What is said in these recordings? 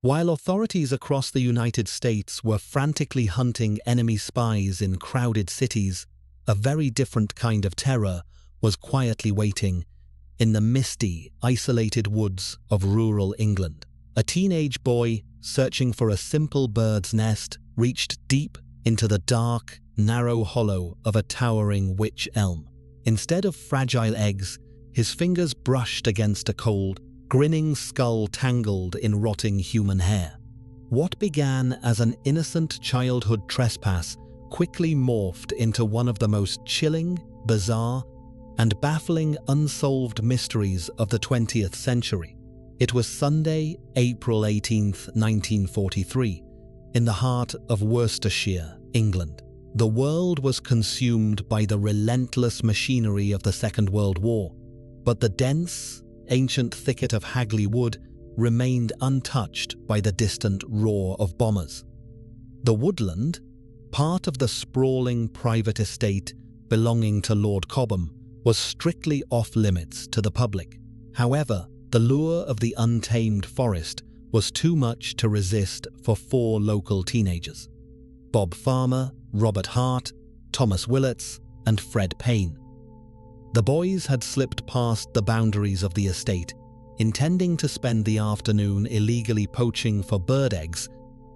While authorities across the United States were frantically hunting enemy spies in crowded cities, a very different kind of terror was quietly waiting in the misty, isolated woods of rural England. A teenage boy searching for a simple bird's nest reached deep into the dark, narrow hollow of a towering wych elm. Instead of fragile eggs, his fingers brushed against a cold, grinning skull tangled in rotting human hair. What began as an innocent childhood trespass quickly morphed into one of the most chilling, bizarre, and baffling unsolved mysteries of the 20th century. It was Sunday, April 18th, 1943, in the heart of Worcestershire, England. The world was consumed by the relentless machinery of the Second World War, but the dense, ancient thicket of Hagley Wood remained untouched by the distant roar of bombers. The woodland, part of the sprawling private estate belonging to Lord Cobham, was strictly off-limits to the public. However, the lure of the untamed forest was too much to resist for 4 local teenagers: Bob Farmer, Robert Hart, Thomas Willets, and Fred Payne. The boys had slipped past the boundaries of the estate, intending to spend the afternoon illegally poaching for bird eggs,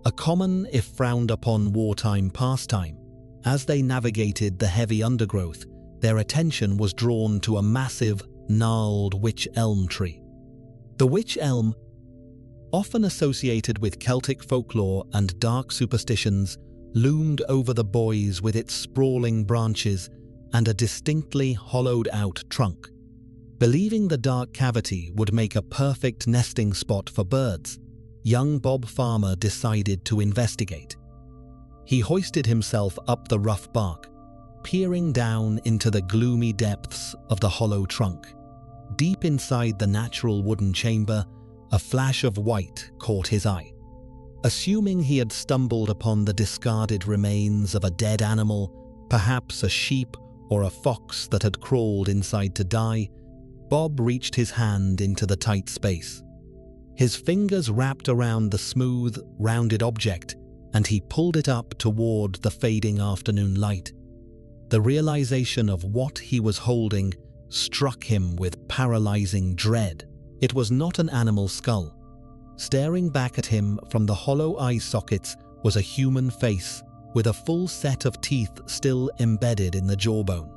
a common if frowned upon wartime pastime. As they navigated the heavy undergrowth, their attention was drawn to a massive, gnarled wych elm tree. The wych elm, often associated with Celtic folklore and dark superstitions, loomed over the boys with its sprawling branches and a distinctly hollowed-out trunk. Believing the dark cavity would make a perfect nesting spot for birds, young Bob Farmer decided to investigate. He hoisted himself up the rough bark, peering down into the gloomy depths of the hollow trunk. Deep inside the natural wooden chamber, a flash of white caught his eye. Assuming he had stumbled upon the discarded remains of a dead animal, perhaps a sheep or a fox that had crawled inside to die, Bob reached his hand into the tight space. His fingers wrapped around the smooth, rounded object, and he pulled it up toward the fading afternoon light. The realization of what he was holding struck him with paralyzing dread. It was not an animal skull. Staring back at him from the hollow eye sockets was a human face with a full set of teeth still embedded in the jawbone.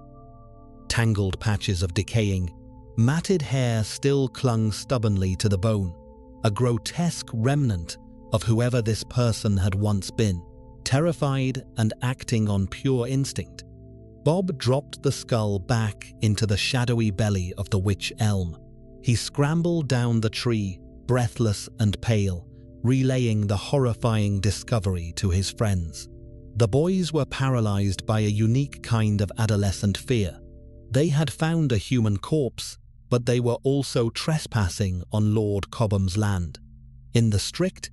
Tangled patches of decaying, matted hair still clung stubbornly to the bone, a grotesque remnant of whoever this person had once been. Terrified and acting on pure instinct, Bob dropped the skull back into the shadowy belly of the wych elm. He scrambled down the tree, breathless and pale, relaying the horrifying discovery to his friends. The boys were paralyzed by a unique kind of adolescent fear. They had found a human corpse, but they were also trespassing on Lord Cobham's land. In the strict,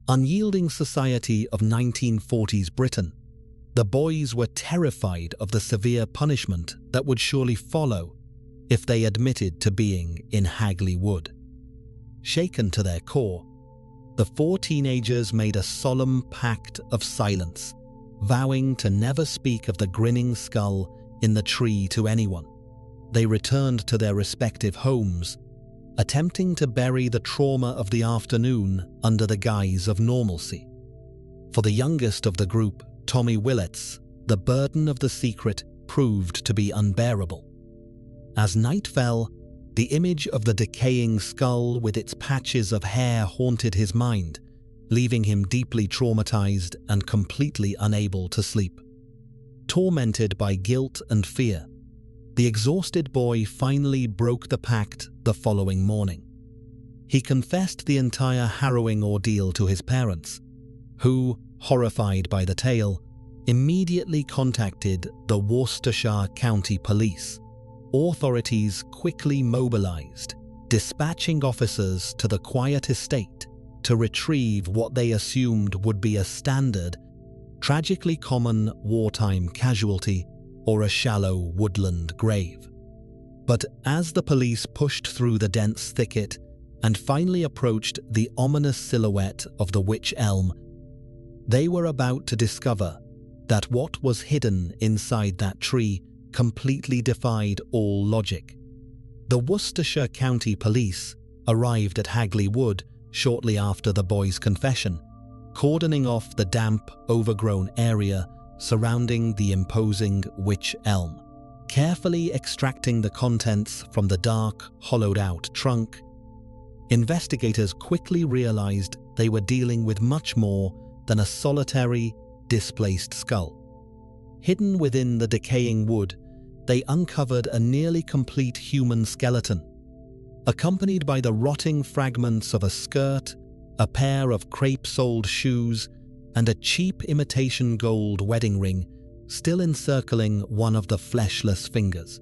unyielding society of 1940s Britain, the boys were terrified of the severe punishment that would surely follow if they admitted to being in Hagley Wood. Shaken to their core, the 4 teenagers made a solemn pact of silence, vowing to never speak of the grinning skull in the tree to anyone. They returned to their respective homes, attempting to bury the trauma of the afternoon under the guise of normalcy. For the youngest of the group, Tommy Willets, the burden of the secret proved to be unbearable. As night fell, the image of the decaying skull with its patches of hair haunted his mind, leaving him deeply traumatized and completely unable to sleep. Tormented by guilt and fear, the exhausted boy finally broke the pact the following morning. He confessed the entire harrowing ordeal to his parents, who, horrified by the tale, immediately contacted the Worcestershire County Police. Authorities quickly mobilized, dispatching officers to the quiet estate to retrieve what they assumed would be a standard, tragically common wartime casualty or a shallow woodland grave. But as the police pushed through the dense thicket and finally approached the ominous silhouette of the wych elm. They were about to discover that what was hidden inside that tree completely defied all logic. The Worcestershire County Police arrived at Hagley Wood shortly after the boy's confession, cordoning off the damp, overgrown area surrounding the imposing wych elm. Carefully extracting the contents from the dark, hollowed-out trunk, investigators quickly realized they were dealing with much more than a solitary, displaced skull. Hidden within the decaying wood, they uncovered a nearly complete human skeleton, accompanied by the rotting fragments of a skirt, a pair of crepe-soled shoes, and a cheap imitation gold wedding ring still encircling one of the fleshless fingers.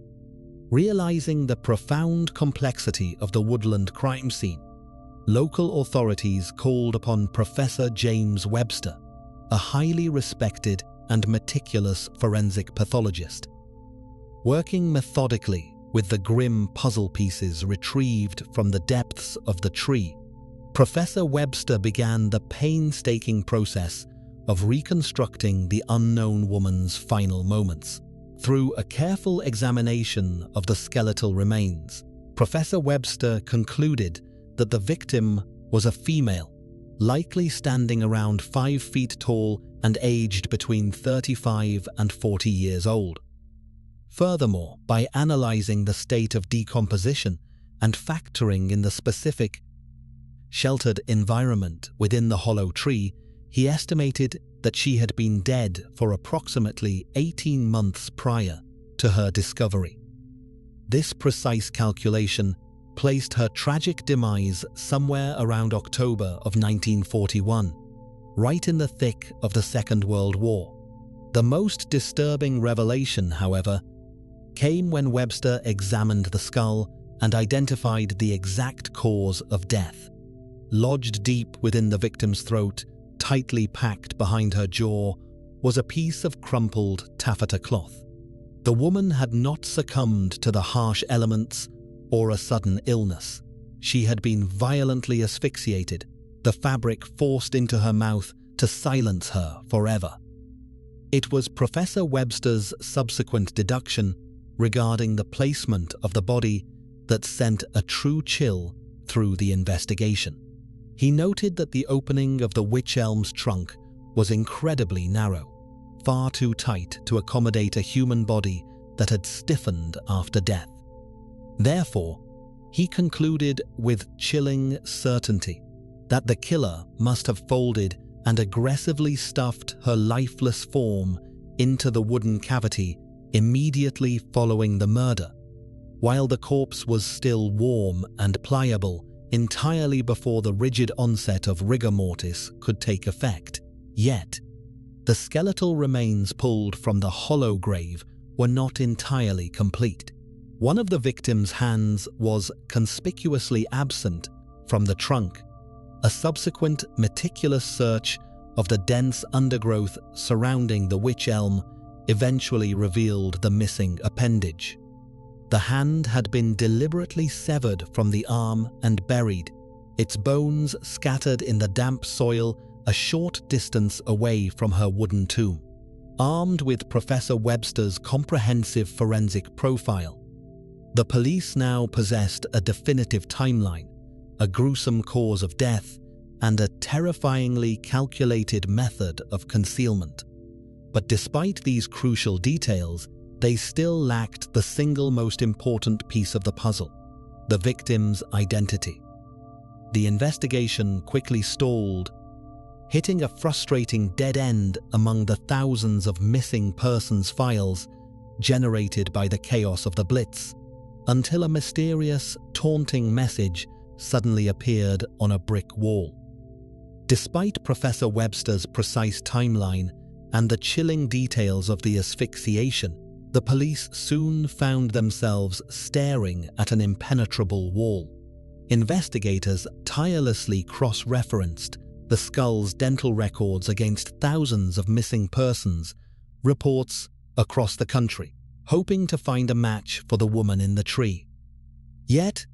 Realizing the profound complexity of the woodland crime scene, local authorities called upon Professor James Webster, a highly respected and meticulous forensic pathologist. Working methodically with the grim puzzle pieces retrieved from the depths of the tree, Professor Webster began the painstaking process of reconstructing the unknown woman's final moments. Through a careful examination of the skeletal remains, Professor Webster concluded that the victim was a female, likely standing around 5 feet tall and aged between 35 and 40 years old. Furthermore, by analyzing the state of decomposition and factoring in the specific, sheltered environment within the hollow tree, he estimated that she had been dead for approximately 18 months prior to her discovery. This precise calculation placed her tragic demise somewhere around October of 1941, right in the thick of the Second World War. The most disturbing revelation, however, came when Webster examined the skull and identified the exact cause of death. Lodged deep within the victim's throat, tightly packed behind her jaw, was a piece of crumpled taffeta cloth. The woman had not succumbed to the harsh elements or a sudden illness. She had been violently asphyxiated, the fabric forced into her mouth to silence her forever. It was Professor Webster's subsequent deduction regarding the placement of the body that sent a true chill through the investigation. He noted that the opening of the wych elm's trunk was incredibly narrow, far too tight to accommodate a human body that had stiffened after death. Therefore, he concluded with chilling certainty that the killer must have folded and aggressively stuffed her lifeless form into the wooden cavity immediately following the murder, while the corpse was still warm and pliable entirely before the rigid onset of rigor mortis could take effect. Yet, the skeletal remains pulled from the hollow grave were not entirely complete. One of the victim's hands was conspicuously absent from the trunk. A subsequent meticulous search of the dense undergrowth surrounding the wych elm eventually revealed the missing appendage. The hand had been deliberately severed from the arm and buried, its bones scattered in the damp soil a short distance away from her wooden tomb. Armed with Professor Webster's comprehensive forensic profile, the police now possessed a definitive timeline, a gruesome cause of death, and a terrifyingly calculated method of concealment. But despite these crucial details, they still lacked the single most important piece of the puzzle: the victim's identity. The investigation quickly stalled, hitting a frustrating dead end among the thousands of missing persons files generated by the chaos of the Blitz, until a mysterious, taunting message suddenly appeared on a brick wall. Despite Professor Webster's precise timeline and the chilling details of the asphyxiation, the police soon found themselves staring at an impenetrable wall. Investigators tirelessly cross-referenced the skull's dental records against thousands of missing persons reports across the country, hoping to find a match for the woman in the tree. Yet,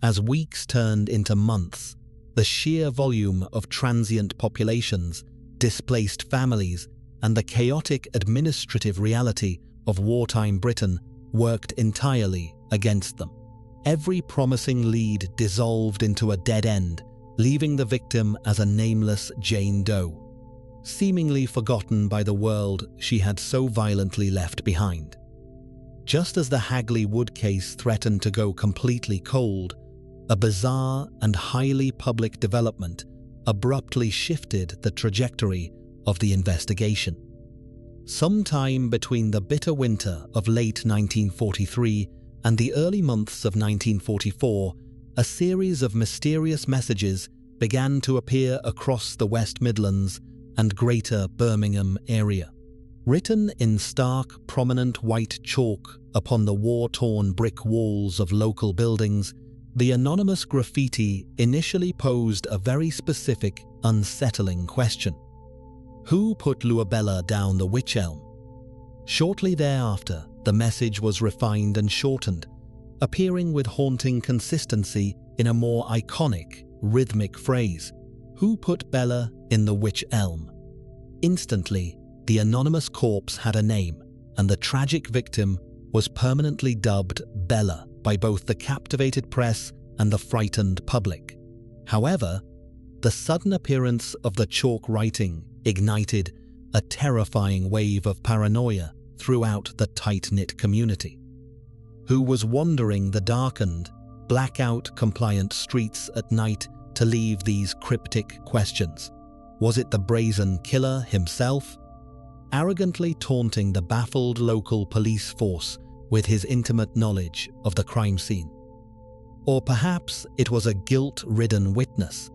As weeks turned into months, the sheer volume of transient populations, displaced families, and the chaotic administrative reality of wartime Britain worked entirely against them. Every promising lead dissolved into a dead end, leaving the victim as a nameless Jane Doe, seemingly forgotten by the world she had so violently left behind. Just as the Hagley Wood case threatened to go completely cold, a bizarre and highly public development abruptly shifted the trajectory of the investigation. Sometime between the bitter winter of late 1943 and the early months of 1944, a series of mysterious messages began to appear across the West Midlands and Greater Birmingham area. Written in stark, prominent white chalk upon the war-torn brick walls of local buildings, the anonymous graffiti initially posed a very specific, unsettling question. Who put Luabella down the wych elm? Shortly thereafter, the message was refined and shortened, appearing with haunting consistency in a more iconic, rhythmic phrase, "Who put Bella in the wych elm?" Instantly, the anonymous corpse had a name, and the tragic victim was permanently dubbed Bella by both the captivated press and the frightened public. However, the sudden appearance of the chalk writing ignited a terrifying wave of paranoia throughout the tight-knit community. Who was wandering the darkened, blackout-compliant streets at night to leave these cryptic questions? Was it the brazen killer himself, arrogantly taunting the baffled local police force with his intimate knowledge of the crime scene? Or perhaps it was a guilt-ridden witness,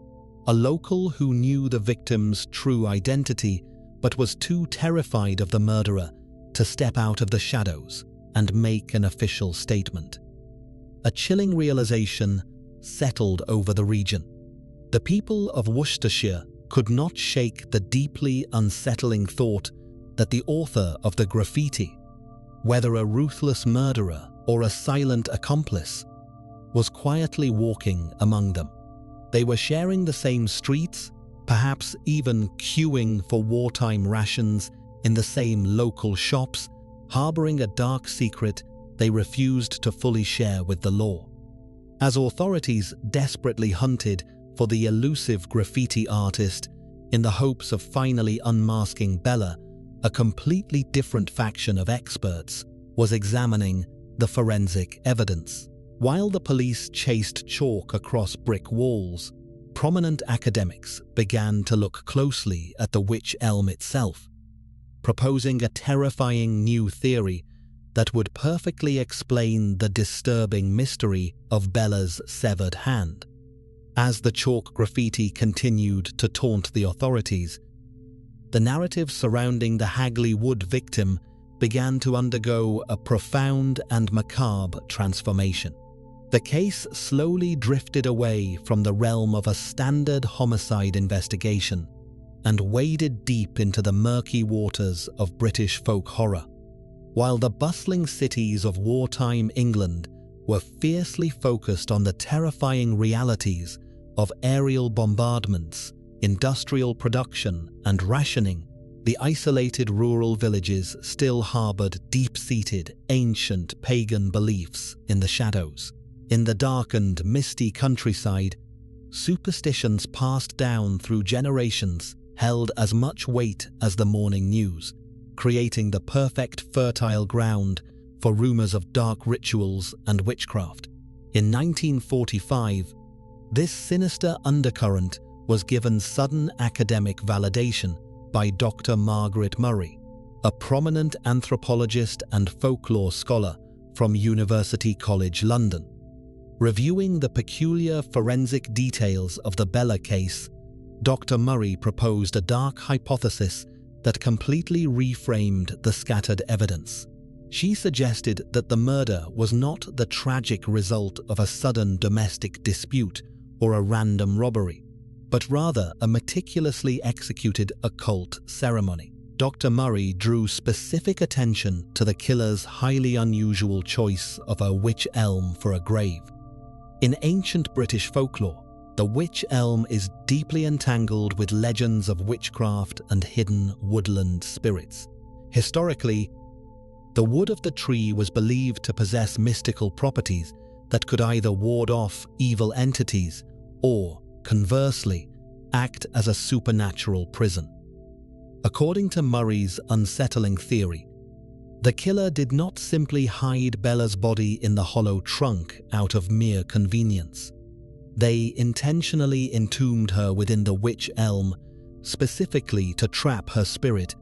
a local who knew the victim's true identity but was too terrified of the murderer to step out of the shadows and make an official statement. A chilling realization settled over the region. The people of Worcestershire could not shake the deeply unsettling thought that the author of the graffiti, whether a ruthless murderer or a silent accomplice, was quietly walking among them. They were sharing the same streets, perhaps even queuing for wartime rations in the same local shops, harboring a dark secret they refused to fully share with the law. As authorities desperately hunted for the elusive graffiti artist in the hopes of finally unmasking Bella, a completely different faction of experts was examining the forensic evidence. While the police chased chalk across brick walls, prominent academics began to look closely at the wych elm itself, proposing a terrifying new theory that would perfectly explain the disturbing mystery of Bella's severed hand. As the chalk graffiti continued to taunt the authorities, the narrative surrounding the Hagley Wood victim began to undergo a profound and macabre transformation. The case slowly drifted away from the realm of a standard homicide investigation and waded deep into the murky waters of British folk horror. While the bustling cities of wartime England were fiercely focused on the terrifying realities of aerial bombardments, industrial production, and rationing, the isolated rural villages still harbored deep-seated, ancient pagan beliefs in the shadows. In the darkened, misty countryside, superstitions passed down through generations held as much weight as the morning news, creating the perfect fertile ground for rumors of dark rituals and witchcraft. In 1945, this sinister undercurrent was given sudden academic validation by Dr. Margaret Murray, a prominent anthropologist and folklore scholar from University College London. Reviewing the peculiar forensic details of the Bella case, Dr. Murray proposed a dark hypothesis that completely reframed the scattered evidence. She suggested that the murder was not the tragic result of a sudden domestic dispute or a random robbery, but rather a meticulously executed occult ceremony. Dr. Murray drew specific attention to the killer's highly unusual choice of a wych elm for a grave. In ancient British folklore, the wych elm is deeply entangled with legends of witchcraft and hidden woodland spirits. Historically, the wood of the tree was believed to possess mystical properties that could either ward off evil entities or, conversely, act as a supernatural prison. According to Murray's unsettling theory, the killer did not simply hide Bella's body in the hollow trunk out of mere convenience. They intentionally entombed her within the wych elm, specifically to trap her spirit,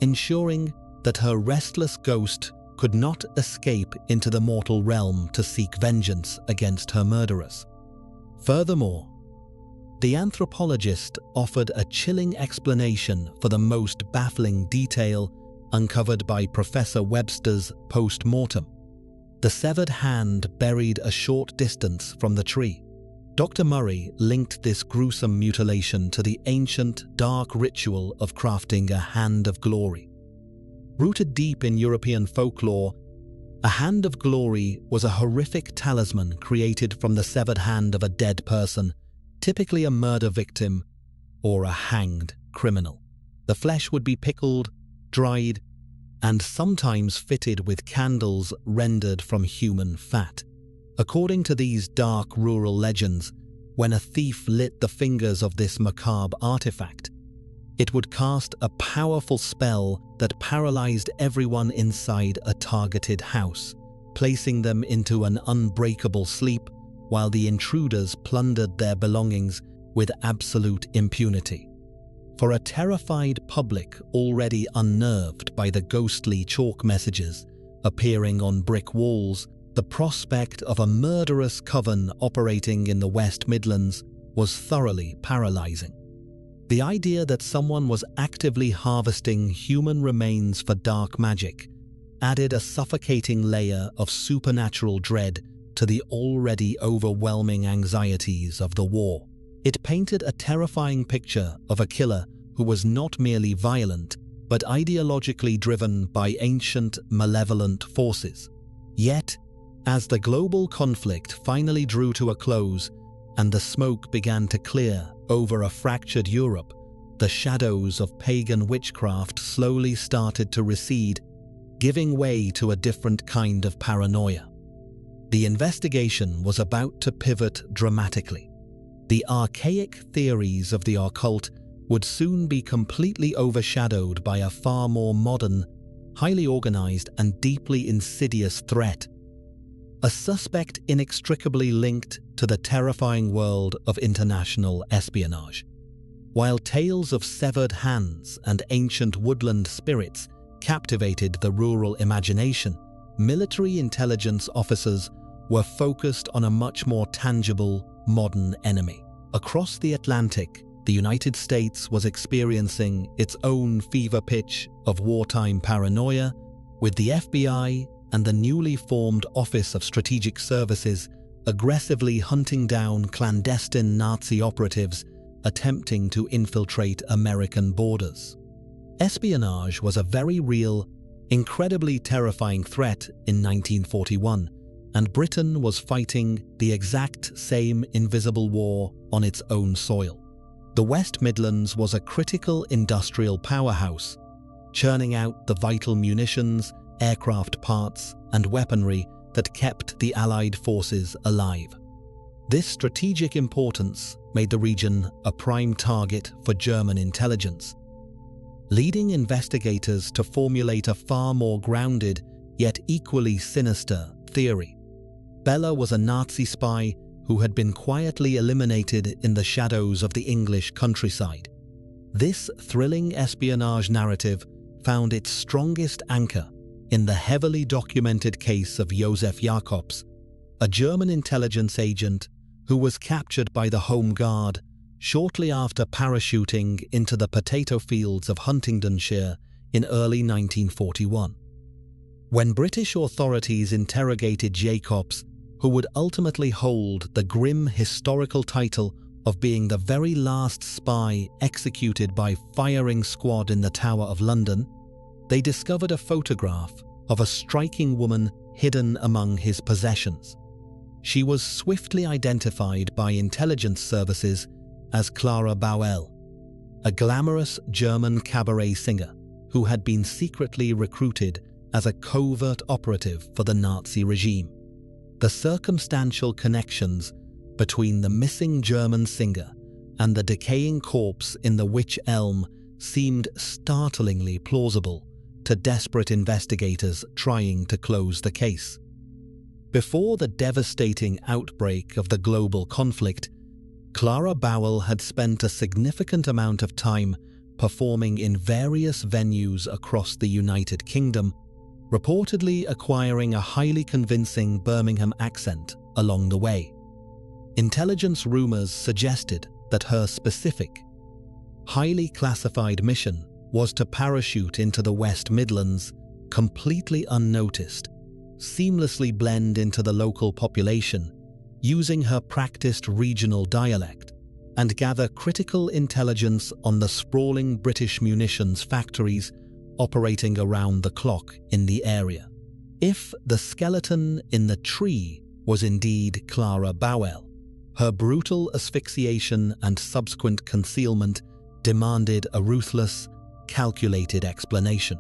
ensuring that her restless ghost could not escape into the mortal realm to seek vengeance against her murderers. Furthermore, the anthropologist offered a chilling explanation for the most baffling detail uncovered by Professor Webster's post-mortem. The severed hand buried a short distance from the tree. Dr. Murray linked this gruesome mutilation to the ancient, dark ritual of crafting a hand of glory. Rooted deep in European folklore, a hand of glory was a horrific talisman created from the severed hand of a dead person, typically a murder victim or a hanged criminal. The flesh would be pickled, dried, and sometimes fitted with candles rendered from human fat. According to these dark rural legends, when a thief lit the fingers of this macabre artifact, it would cast a powerful spell that paralyzed everyone inside a targeted house, placing them into an unbreakable sleep while the intruders plundered their belongings with absolute impunity. For a terrified public already unnerved by the ghostly chalk messages appearing on brick walls, the prospect of a murderous coven operating in the West Midlands was thoroughly paralyzing. The idea that someone was actively harvesting human remains for dark magic added a suffocating layer of supernatural dread to the already overwhelming anxieties of the war. It painted a terrifying picture of a killer who was not merely violent, but ideologically driven by ancient, malevolent forces. Yet, as the global conflict finally drew to a close and the smoke began to clear over a fractured Europe, the shadows of pagan witchcraft slowly started to recede, giving way to a different kind of paranoia. The investigation was about to pivot dramatically. The archaic theories of the occult would soon be completely overshadowed by a far more modern, highly organized, and deeply insidious threat: a suspect inextricably linked to the terrifying world of international espionage. While tales of severed hands and ancient woodland spirits captivated the rural imagination, military intelligence officers were focused on a much more tangible, modern enemy. Across the Atlantic, the United States was experiencing its own fever pitch of wartime paranoia, with the FBI and the newly formed Office of Strategic Services aggressively hunting down clandestine Nazi operatives attempting to infiltrate American borders. Espionage was a very real, incredibly terrifying threat in 1941, and Britain was fighting the exact same invisible war on its own soil. The West Midlands was a critical industrial powerhouse, churning out the vital munitions, aircraft parts, and weaponry that kept the Allied forces alive. This strategic importance made the region a prime target for German intelligence, leading investigators to formulate a far more grounded, yet equally sinister, theory. Bella was a Nazi spy who had been quietly eliminated in the shadows of the English countryside. This thrilling espionage narrative found its strongest anchor in the heavily documented case of Josef Jakobs, a German intelligence agent who was captured by the Home Guard shortly after parachuting into the potato fields of Huntingdonshire in early 1941. When British authorities interrogated Jakobs, who would ultimately hold the grim historical title of being the very last spy executed by firing squad in the Tower of London, they discovered a photograph of a striking woman hidden among his possessions. she was swiftly identified by intelligence services as Clara Bauel, a glamorous German cabaret singer who had been secretly recruited as a covert operative for the Nazi regime. The circumstantial connections between the missing German singer and the decaying corpse in the Wych Elm seemed startlingly plausible to desperate investigators trying to close the case. Before the devastating outbreak of the global conflict, Clara Bauel had spent a significant amount of time performing in various venues across the United Kingdom, reportedly acquiring a highly convincing Birmingham accent along the way. Intelligence rumors suggested that her specific, highly classified mission was to parachute into the West Midlands completely unnoticed, seamlessly blend into the local population, using her practiced regional dialect, and gather critical intelligence on the sprawling British munitions factories operating around the clock in the area. If the skeleton in the tree was indeed Clara Bauel, her brutal asphyxiation and subsequent concealment demanded a ruthless, calculated explanation.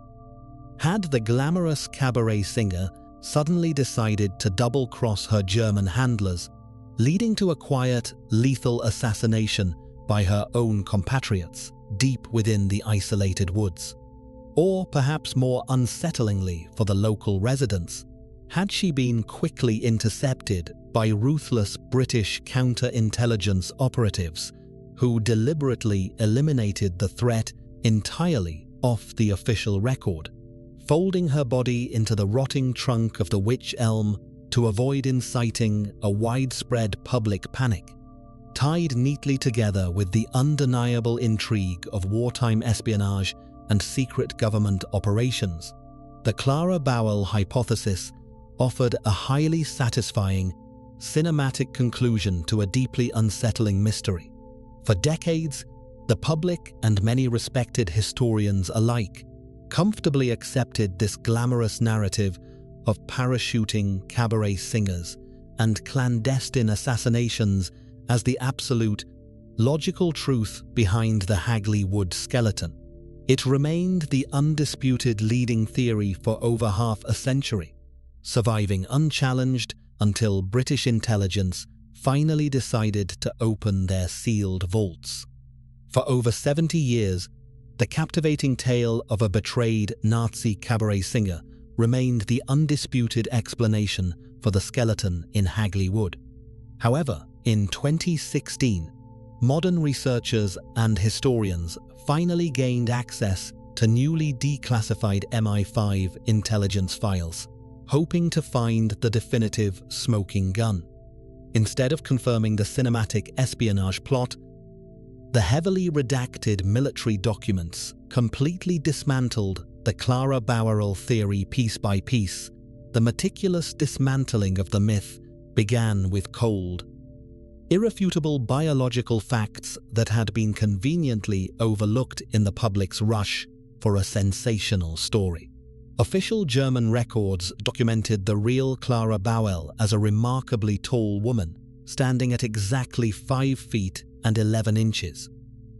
Had the glamorous cabaret singer suddenly decided to double-cross her German handlers, leading to a quiet, lethal assassination by her own compatriots deep within the isolated woods? Or perhaps more unsettlingly for the local residents, had she been quickly intercepted by ruthless British counterintelligence operatives who deliberately eliminated the threat entirely off the official record, folding her body into the rotting trunk of the Wych Elm to avoid inciting a widespread public panic? Tied neatly together with the undeniable intrigue of wartime espionage and secret government operations, the Clara Bauel hypothesis offered a highly satisfying, cinematic conclusion to a deeply unsettling mystery. For decades, the public and many respected historians alike comfortably accepted this glamorous narrative of parachuting cabaret singers and clandestine assassinations as the absolute, logical truth behind the Hagley Wood skeleton. It remained the undisputed leading theory for over half a century, surviving unchallenged until British intelligence finally decided to open their sealed vaults. For over 70 years, the captivating tale of a betrayed Nazi cabaret singer remained the undisputed explanation for the skeleton in Hagley Wood. However, in 2016, modern researchers and historians finally gained access to newly declassified MI5 intelligence files, hoping to find the definitive smoking gun. Instead of confirming the cinematic espionage plot, the heavily redacted military documents completely dismantled the Clara Bauel theory piece by piece. The meticulous dismantling of the myth began with cold, irrefutable biological facts that had been conveniently overlooked in the public's rush for a sensational story. Official German records documented the real Clara Bauel as a remarkably tall woman, standing at exactly 5 feet and 11 inches.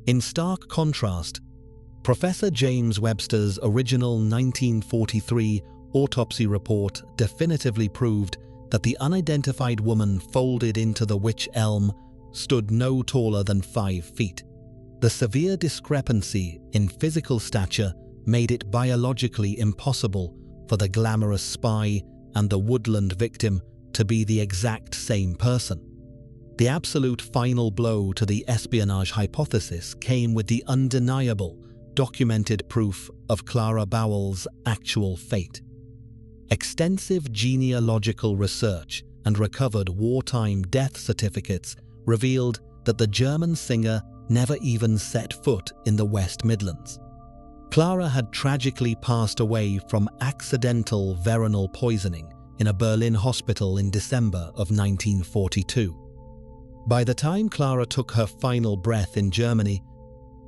In stark contrast, Professor James Webster's original 1943 autopsy report definitively proved that the unidentified woman folded into the Wych Elm stood no taller than 5 feet. The severe discrepancy in physical stature made it biologically impossible for the glamorous spy and the woodland victim to be the exact same person. The absolute final blow to the espionage hypothesis came with the undeniable, documented proof of Clara Bauel's actual fate. Extensive genealogical research and recovered wartime death certificates revealed that the German singer never even set foot in the West Midlands. Clara had tragically passed away from accidental veronal poisoning in a Berlin hospital in December of 1942. By the time Clara took her final breath in Germany,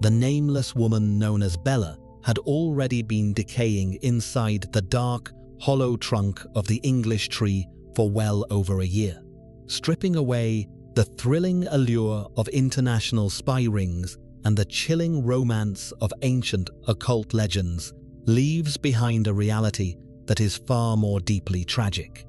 the nameless woman known as Bella had already been decaying inside the dark, hollow trunk of the English tree for well over a year. stripping away the thrilling allure of international spy rings and the chilling romance of ancient occult legends, leaves behind a reality that is far more deeply tragic.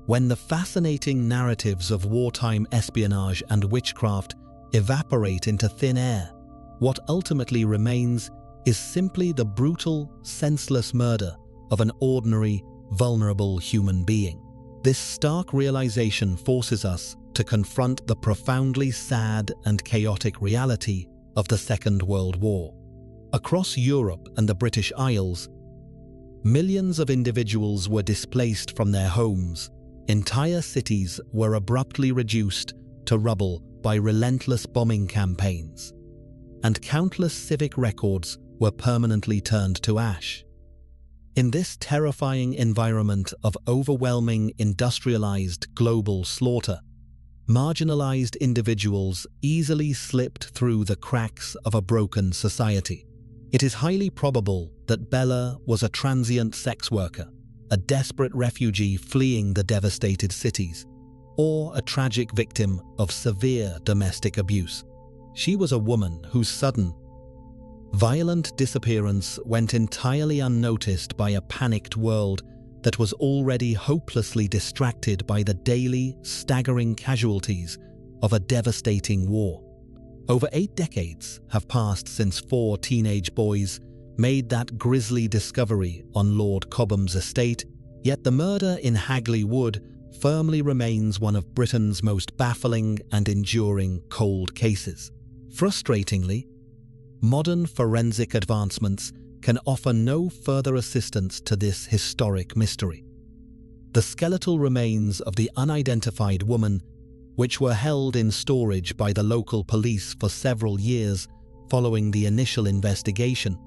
When the fascinating narratives of wartime espionage and witchcraft evaporate into thin air, what ultimately remains is simply the brutal, senseless murder of an ordinary, vulnerable human being. This stark realization forces us to confront the profoundly sad and chaotic reality of the Second World War. Across Europe and the British Isles, millions of individuals were displaced from their homes. Entire cities were abruptly reduced to rubble by relentless bombing campaigns, and countless civic records were permanently turned to ash. In this terrifying environment of overwhelming industrialized global slaughter, marginalized individuals easily slipped through the cracks of a broken society. It is highly probable that Bella was a transient sex worker, a desperate refugee fleeing the devastated cities, or a tragic victim of severe domestic abuse. She was a woman whose sudden, violent disappearance went entirely unnoticed by a panicked world that was already hopelessly distracted by the daily, staggering casualties of a devastating war. Over 8 decades have passed since 4 teenage boys made that grisly discovery on Lord Cobham's estate, yet the murder in Hagley Wood firmly remains one of Britain's most baffling and enduring cold cases. Frustratingly, modern forensic advancements can offer no further assistance to this historic mystery. The skeletal remains of the unidentified woman, which were held in storage by the local police for several years following the initial investigation,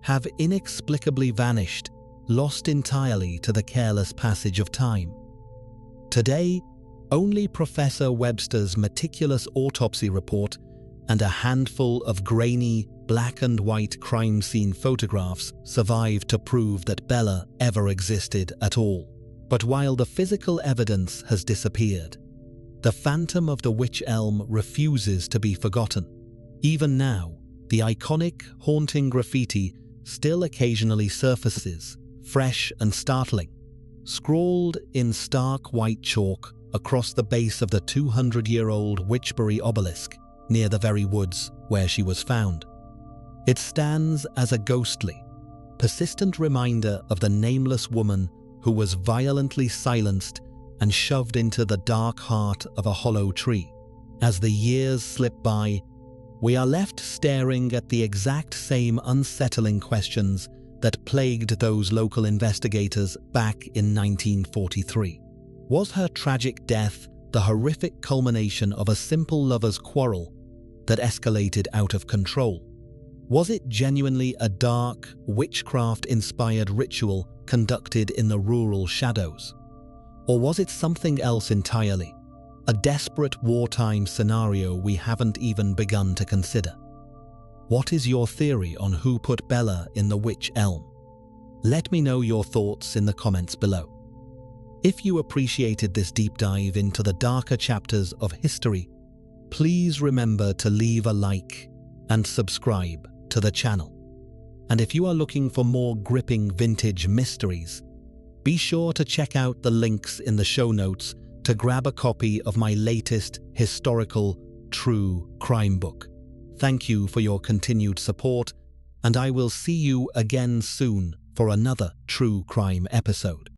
have inexplicably vanished, lost entirely to the careless passage of time. Today, only Professor Webster's meticulous autopsy report and a handful of grainy, black and white crime scene photographs survive to prove that Bella ever existed at all. But while the physical evidence has disappeared, the phantom of the Witch Elm refuses to be forgotten. Even now, the iconic, haunting graffiti still occasionally surfaces, fresh and startling, scrawled in stark white chalk across the base of the 200-year-old Witchbury obelisk near the very woods where she was found. It stands as a ghostly, persistent reminder of the nameless woman who was violently silenced and shoved into the dark heart of a hollow tree. As the years slip by, we are left staring at the exact same unsettling questions that plagued those local investigators back in 1943. Was her tragic death the horrific culmination of a simple lover's quarrel that escalated out of control? Was it genuinely a dark, witchcraft-inspired ritual conducted in the rural shadows? Or was it something else entirely? A desperate wartime scenario we haven't even begun to consider. What is your theory on who put Bella in the Witch Elm? Let me know your thoughts in the comments below. If you appreciated this deep dive into the darker chapters of history, please remember to leave a like and subscribe to the channel. And if you are looking for more gripping vintage mysteries, be sure to check out the links in the show notes to grab a copy of my latest historical true crime book. Thank you for your continued support, and I will see you again soon for another true crime episode.